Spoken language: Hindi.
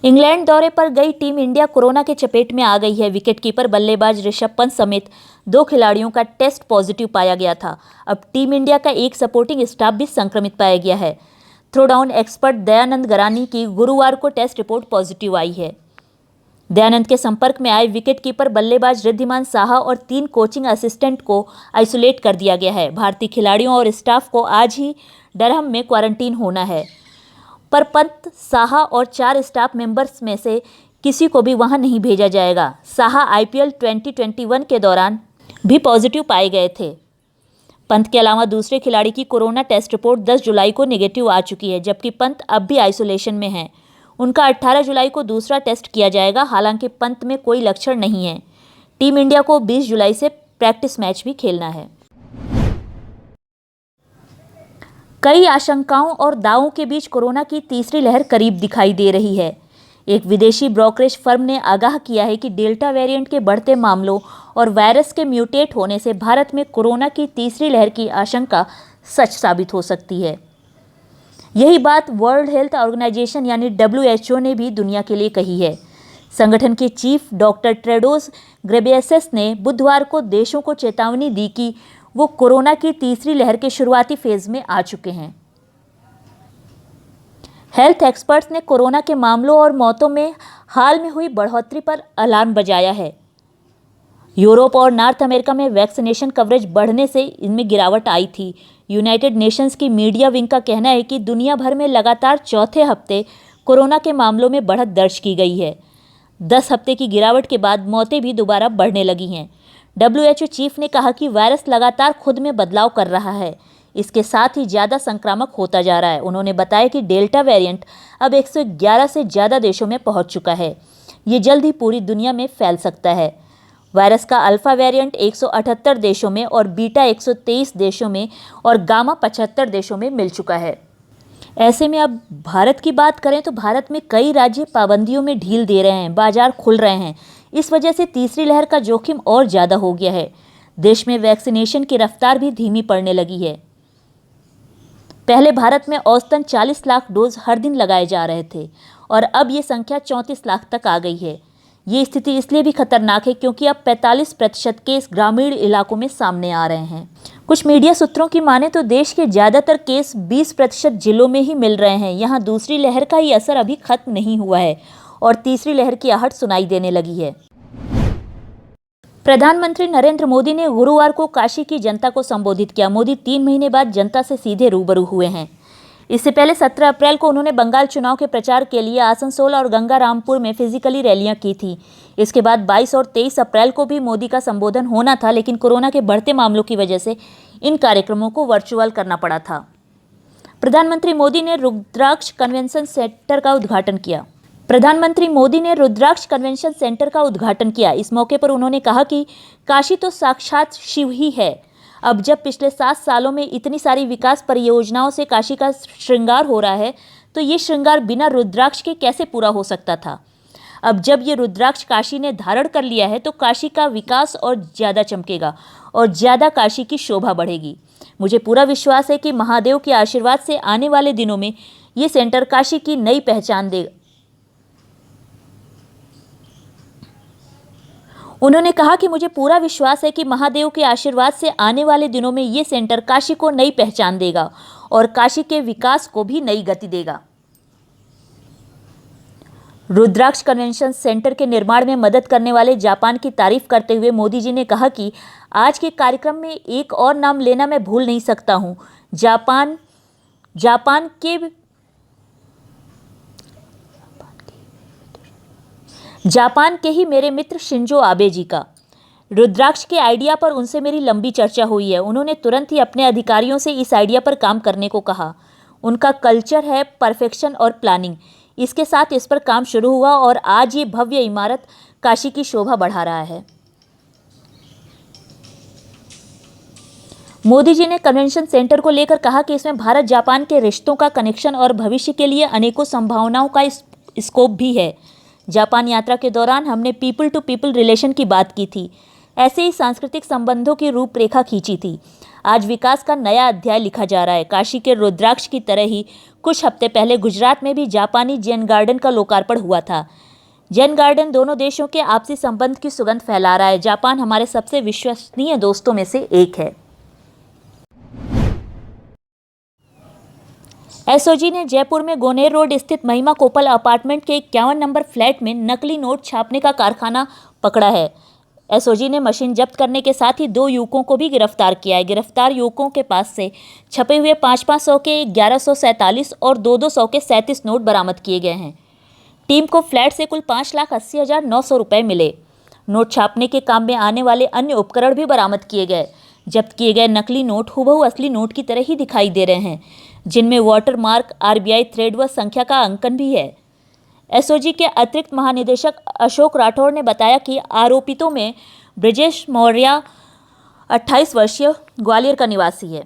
इंग्लैंड दौरे पर गई टीम इंडिया कोरोना के चपेट में आ गई है। विकेटकीपर बल्लेबाज ऋषभ पंत समेत 2 खिलाड़ियों का टेस्ट पॉजिटिव पाया गया था। अब टीम इंडिया का एक सपोर्टिंग स्टाफ भी संक्रमित पाया गया है। थ्रोडाउन एक्सपर्ट दयानंद गरानी की गुरुवार को टेस्ट रिपोर्ट पॉजिटिव आई है। दयानंद के संपर्क में आए विकेटकीपर बल्लेबाज रिद्धिमान साहा और 3 कोचिंग असिस्टेंट को आइसोलेट कर दिया गया है। भारतीय खिलाड़ियों और स्टाफ को आज ही डरहम में क्वारंटीन होना है, पर पंत, साहा और 4 स्टाफ मेंबर्स में से किसी को भी वहां नहीं भेजा जाएगा। साहा आईपीएल 2021 के दौरान भी पॉजिटिव पाए गए थे। पंत के अलावा दूसरे खिलाड़ी की कोरोना टेस्ट रिपोर्ट 10 जुलाई को नेगेटिव आ चुकी है, जबकि पंत अब भी आइसोलेशन में हैं। उनका 18 जुलाई को दूसरा टेस्ट किया जाएगा। हालांकि पंत में कोई लक्षण नहीं है। टीम इंडिया को 20 जुलाई से प्रैक्टिस मैच भी खेलना है। कई आशंकाओं और दावों के बीच कोरोना की तीसरी लहर करीब दिखाई दे रही है। एक विदेशी ब्रोकरेज फर्म ने आगाह किया है कि डेल्टा वेरिएंट के बढ़ते मामलों और वायरस के म्यूटेट होने से भारत में कोरोना की तीसरी लहर की आशंका सच साबित हो सकती है। यही बात वर्ल्ड हेल्थ ऑर्गेनाइजेशन यानी WHO ने भी दुनिया के लिए कही है। संगठन के चीफ डॉक्टर टेड्रोस घेब्रेयेसस ने बुधवार को देशों को चेतावनी दी कि वो कोरोना की तीसरी लहर के शुरुआती फेज में आ चुके हैं। हेल्थ एक्सपर्ट्स ने कोरोना के मामलों और मौतों में हाल में हुई बढ़ोतरी पर अलार्म बजाया है। यूरोप और नॉर्थ अमेरिका में वैक्सीनेशन कवरेज बढ़ने से इनमें गिरावट आई थी। यूनाइटेड नेशंस की मीडिया विंग का कहना है कि दुनिया भर में लगातार चौथे हफ्ते कोरोना के मामलों में बढ़त दर्ज की गई है। 10 हफ्ते की गिरावट के बाद मौतें भी दोबारा बढ़ने लगी हैं। WHO चीफ ने कहा कि वायरस लगातार खुद में बदलाव कर रहा है, इसके साथ ही ज़्यादा संक्रामक होता जा रहा है। उन्होंने बताया कि डेल्टा वेरिएंट अब 111 से ज़्यादा देशों में पहुंच चुका है। ये जल्द ही पूरी दुनिया में फैल सकता है। वायरस का अल्फा वेरिएंट 178 देशों में और बीटा 123 देशों में और गामा 75 देशों में मिल चुका है। ऐसे में अब भारत की बात करें तो भारत में कई राज्य पाबंदियों में ढील दे रहे हैं, बाजार खुल रहे हैं। इस वजह से तीसरी लहर का जोखिम और ज़्यादा हो गया है। देश में वैक्सीनेशन की रफ्तार भी धीमी पड़ने लगी है। पहले भारत में औसतन 40 लाख डोज हर दिन लगाए जा रहे थे और अब ये संख्या 34 लाख तक आ गई है। ये स्थिति इसलिए भी खतरनाक है क्योंकि अब 45% केस ग्रामीण इलाकों में सामने आ रहे हैं। कुछ मीडिया सूत्रों की माने तो देश के ज़्यादातर केस 20% जिलों में ही मिल रहे हैं। यहाँ दूसरी लहर का ही असर अभी खत्म नहीं हुआ है और तीसरी लहर की आहट सुनाई देने लगी है। प्रधानमंत्री नरेंद्र मोदी ने गुरुवार को काशी की जनता को संबोधित किया। मोदी 3 महीने बाद जनता से सीधे रूबरू हुए हैं। इससे पहले 17 अप्रैल को उन्होंने बंगाल चुनाव के प्रचार के लिए आसनसोल और गंगारामपुर में फिजिकली रैलियां की थी। इसके बाद 22 और 23 अप्रैल को भी मोदी का संबोधन होना था, लेकिन कोरोना के बढ़ते मामलों की वजह से इन कार्यक्रमों को वर्चुअल करना पड़ा था। प्रधानमंत्री मोदी ने रुद्राक्ष कन्वेंशन सेंटर का उद्घाटन किया। इस मौके पर उन्होंने कहा कि काशी तो साक्षात शिव ही है। अब जब पिछले 7 सालों में इतनी सारी विकास परियोजनाओं से काशी का श्रृंगार हो रहा है, तो ये श्रृंगार बिना रुद्राक्ष के कैसे पूरा हो सकता था। अब जब ये रुद्राक्ष काशी ने धारण कर लिया है, तो काशी का विकास और ज़्यादा चमकेगा और ज़्यादा काशी की शोभा बढ़ेगी। मुझे पूरा विश्वास है कि महादेव के आशीर्वाद से आने वाले दिनों में ये सेंटर काशी की नई पहचान देगा। उन्होंने कहा कि मुझे पूरा विश्वास है कि महादेव के आशीर्वाद से आने वाले दिनों में ये सेंटर काशी को नई पहचान देगा और काशी के विकास को भी नई गति देगा। रुद्राक्ष कन्वेंशन सेंटर के निर्माण में मदद करने वाले जापान की तारीफ करते हुए मोदी जी ने कहा कि आज के कार्यक्रम में एक और नाम लेना मैं भूल नहीं सकता हूँ। जापान के ही मेरे मित्र शिंजो आबे जी का। रुद्राक्ष के आइडिया पर उनसे मेरी लंबी चर्चा हुई है। उन्होंने तुरंत ही अपने अधिकारियों से इस आइडिया पर काम करने को कहा। उनका कल्चर है परफेक्शन और प्लानिंग। इसके साथ इस पर काम शुरू हुआ और आज ये भव्य इमारत काशी की शोभा बढ़ा रहा है। मोदी जी ने कन्वेंशन सेंटर को लेकर कहा कि इसमें भारत जापान के रिश्तों का कनेक्शन और भविष्य के लिए अनेकों संभावनाओं का स्कोप भी है। जापान यात्रा के दौरान हमने पीपल टू पीपल रिलेशन की बात की थी। ऐसे ही सांस्कृतिक संबंधों की रूपरेखा खींची थी। आज विकास का नया अध्याय लिखा जा रहा है। काशी के रुद्राक्ष की तरह ही कुछ हफ्ते पहले गुजरात में भी जापानी जैन गार्डन का लोकार्पण हुआ था। जैन गार्डन दोनों देशों के आपसी संबंध की सुगंध फैला रहा है। जापान हमारे सबसे विश्वसनीय दोस्तों में से एक है। एसओजी ने जयपुर में गोनेर रोड स्थित महिमा कोपल अपार्टमेंट के 51 नंबर फ्लैट में नकली नोट छापने का कारखाना पकड़ा है। एसओजी ने मशीन जब्त करने के साथ ही 2 युवकों को भी गिरफ्तार किया है। गिरफ्तार युवकों के पास से छपे हुए 500 के 1147 और 200 के 37 नोट बरामद किए गए हैं। टीम को फ्लैट से कुल 5,80,900 रुपये मिले। नोट छापने के काम में आने वाले अन्य उपकरण भी बरामद किए गए। जब्त किए गए नकली नोट हुबहू असली नोट की तरह ही दिखाई दे रहे हैं, जिनमें वाटर मार्क, आरबीआई थ्रेड व संख्या का अंकन भी है। एसओजी के अतिरिक्त महानिदेशक अशोक राठौड़ ने बताया कि आरोपितों में ब्रिजेश मौर्य 28 वर्षीय ग्वालियर का निवासी है।